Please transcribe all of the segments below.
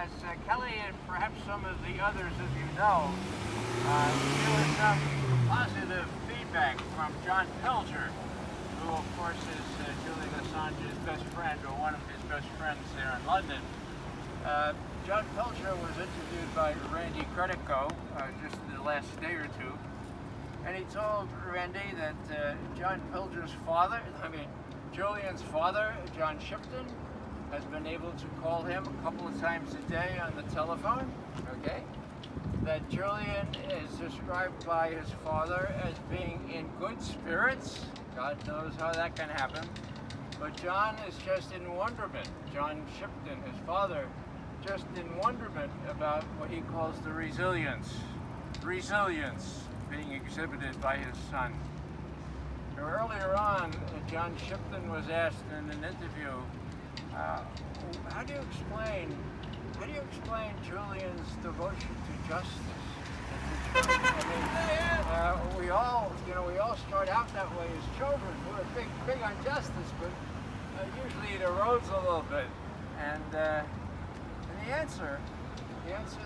as Kelly and perhaps some of the others of you know, there was some positive feedback from John Pilger, who of course is Julian Assange's best friend, or one of his best friends there in London. John Pilger was interviewed by Randy Credico just in the last day or two, and he told Randy that Julian's father, John Shipton, has been able to call him a couple of times a day on the telephone, okay? That Julian is described by his father as being in good spirits. God knows how that can happen. But John is just in wonderment. John Shipton, his father, just in wonderment about what he calls the resilience being exhibited by his son. Now, earlier on, John Shipton was asked in an interview, how do you explain Julian's devotion to justice? I mean, we all start out that way as children. We're big on justice, but usually it erodes a little bit. And the answer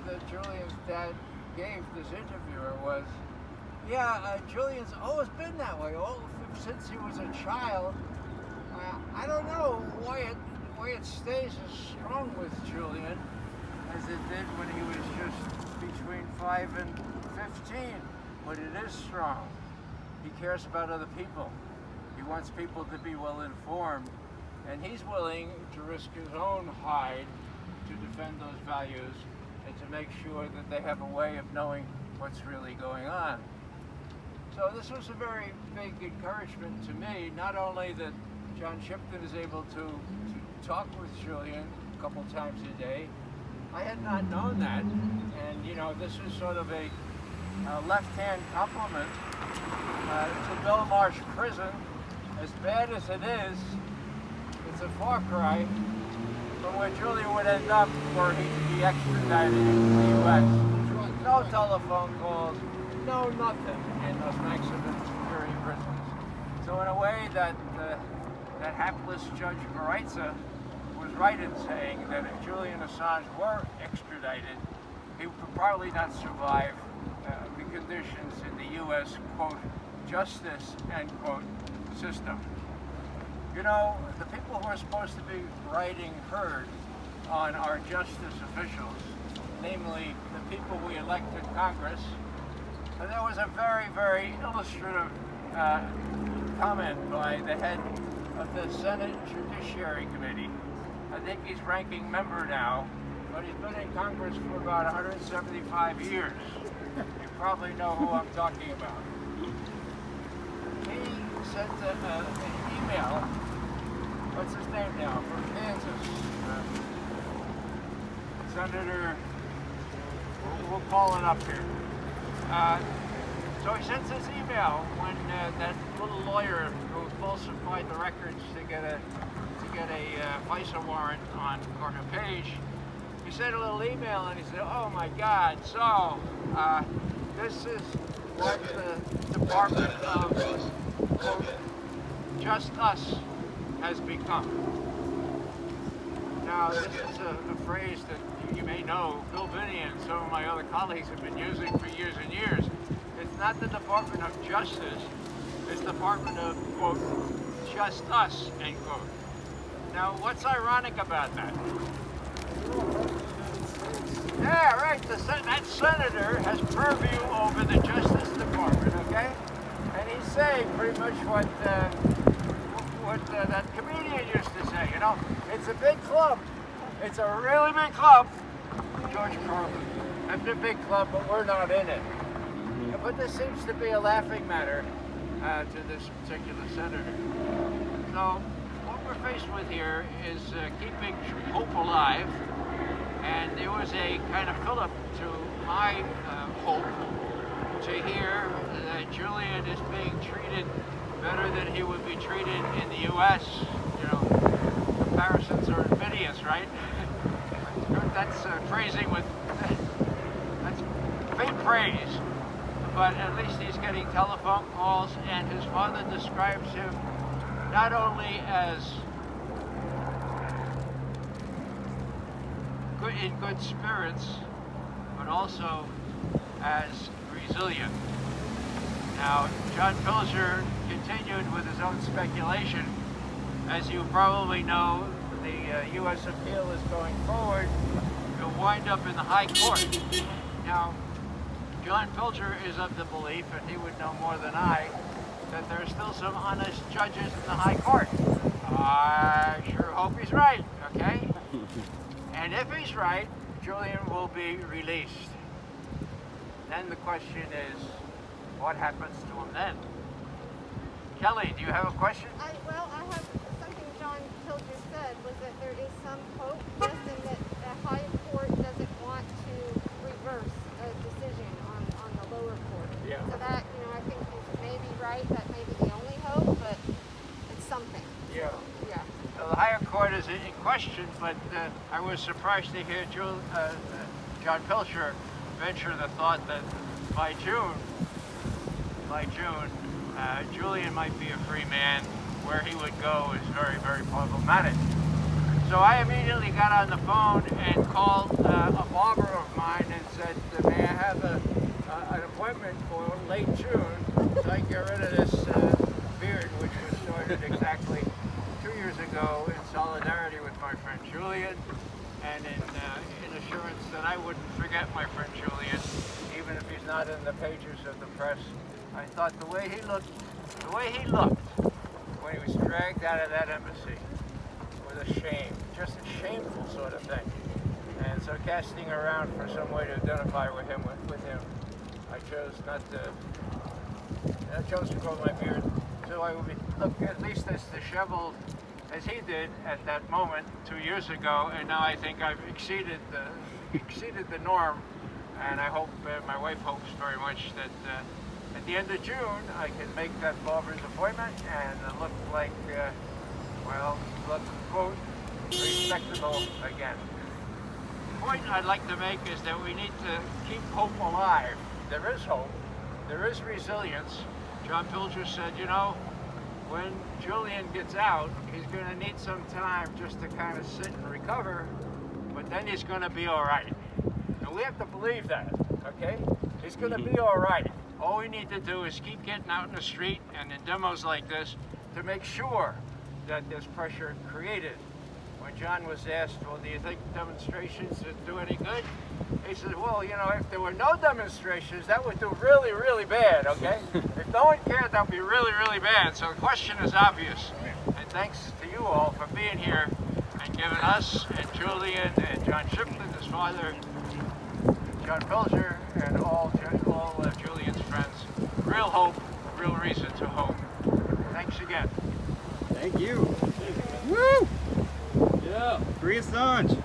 that Julian's dad gave this interviewer was, yeah, Julian's always been that way, since he was a child. I don't know why it stays as strong with Julian as it did when he was just between 5 and 15, but it is strong. He cares about other people. He wants people to be well informed, and he's willing to risk his own hide to defend those values and to make sure that they have a way of knowing what's really going on. So this was a very big encouragement to me, not only that John Shipton is able to talk with Julian a couple times a day. I had not known that, and this is sort of a left-hand compliment to Belmarsh Prison. As bad as it is, it's a far cry from where Julian would end up were he to be extradited into the U.S. No telephone calls, no nothing in those maximum security prisons. So in a way that hapless Judge Baritza was right in saying that if Julian Assange were extradited, he would probably not survive the conditions in the U.S., quote, justice, end quote, system. The people who are supposed to be riding herd on our justice officials, namely the people we elect in Congress, there was a very, very illustrative comment by the head of the Senate Judiciary Committee. I think he's ranking member now, but he's been in Congress for about 175 years. You probably know who I'm talking about. He sent an email, what's his name now, from Kansas, Senator, we'll call it up here. So he sends this email when that little lawyer who falsified the records to get a FISA warrant on Carter Page, he sent a little email and he said, oh my God, so this is what the Department of, quote, Just Us has become. Now, this is a phrase that you may know Bill Binney and some of my other colleagues have been using for years and years. It's not the Department of Justice, it's the Department of, quote, Just Us, end quote. Now, what's ironic about that? Yeah, right, that senator has purview over the Justice Department, okay? And he's saying pretty much what that comedian used to say, it's a big club. It's a really big club. George Carlin. It's a big club, but we're not in it. But this seems to be a laughing matter to this particular senator. So what we're faced with here is keeping hope alive, and there was a kind of fillip to my hope to hear that Julian is being treated better than he would be treated in the U.S. Comparisons are invidious, right? That's phrasing with, that's faint praise, but at least he's getting telephone calls, and his father describes him not only as in good spirits, but also as resilient. Now, John Pilger continued with his own speculation. As you probably know, the U.S. appeal is going forward. It'll wind up in the High Court. Now, John Pilger is of the belief, and he would know more than I, that there are still some honest judges in the High Court. I sure hope he's right, okay? And if he's right, Julian will be released. Then the question is, what happens to him then? Kelly, do you have a question? I have something John Pilger said, was that there is some hope, just in that the high court doesn't want to reverse a decision on the lower court. Yeah. So that, I think is maybe right, that may be the only hope, but it's something. Yeah. Yeah. Well, the higher court is in question, but I was surprised to hear John Pilger venture the thought that by June, Julian might be a free man. Where he would go is very, very problematic. So I immediately got on the phone and called a barber of mine and said, may I have an appointment for late June so I can get rid of this beard, which was started exactly 2 years ago in solidarity with my friend Julian, and in assurance that I wouldn't forget my friend Julian, even if he's not in the pages of the press. I thought the way he looked when he was dragged out of that embassy was a shame, just a shameful sort of thing. And so casting around for some way to identify with him, I chose not to. I chose to grow my beard so I would look at least as disheveled as he did at that moment 2 years ago. And now I think I've exceeded the norm. And I hope, my wife hopes very much that at the end of June, I can make that barber's appointment and look like, quote, respectable again. The point I'd like to make is that we need to keep hope alive. There is hope. There is resilience. John Pilger said, when Julian gets out, he's going to need some time just to kind of sit and recover, but then he's going to be all right. And we have to believe that, okay? He's going to be all right. All we need to do is keep getting out in the street and in demos like this to make sure that there's pressure created. When John was asked, well, do you think demonstrations would do any good? He said, well, if there were no demonstrations, that would do really, really bad, okay? If no one cared, that would be really, really bad. So the question is obvious. And thanks to you all for being here and giving us and Julian and John Shipton, his father, John Pilger, and all of Julian's friends, real hope, real reason to hope. Thanks again. Thank you. Woo! Yeah. Free Assange.